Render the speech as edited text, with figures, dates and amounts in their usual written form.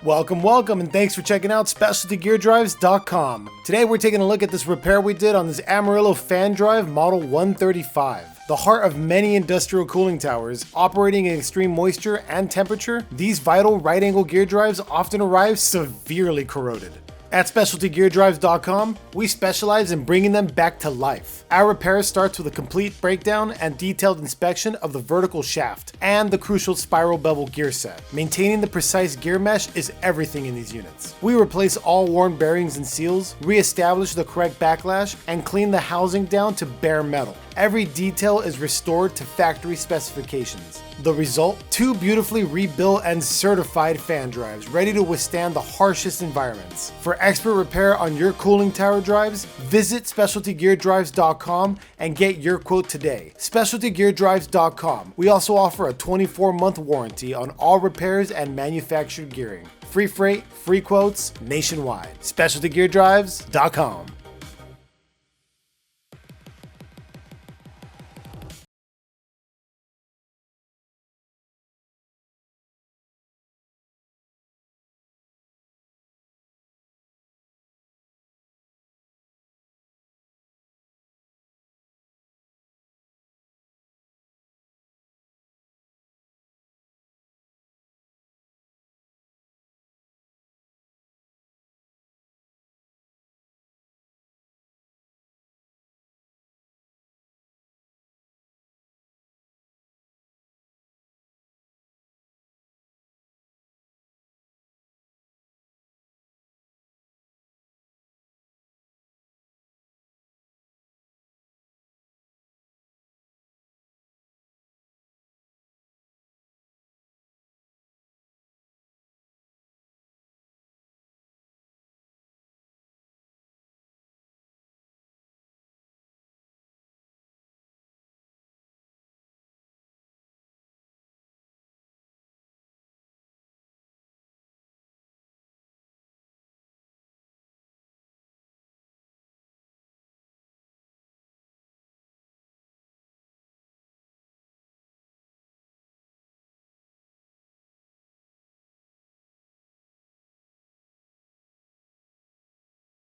Welcome, and thanks for checking out SpecialtyGearDrives.com. Today we're taking a look at this repair we did on this Amarillo Fan Drive Model 135. The heart of many industrial cooling towers, operating in extreme moisture and temperature, these vital right-angle gear drives often arrive severely corroded. At SpecialtyGearDrives.com, we specialize in bringing them back to life. Our repair starts with a complete breakdown and detailed inspection of the vertical shaft and the crucial spiral bevel gear set. Maintaining the precise gear mesh is everything in these units. We replace all worn bearings and seals, re-establish the correct backlash, and clean the housing down to bare metal. Every detail is restored to factory specifications. The result? Two beautifully rebuilt and certified fan drives ready to withstand the harshest environments. For expert repair on your cooling tower drives, visit SpecialtyGearDrives.com and get your quote today. SpecialtyGearDrives.com. We also offer a 24-month warranty on all repairs and manufactured gearing. Free freight, free quotes, nationwide. SpecialtyGearDrives.com.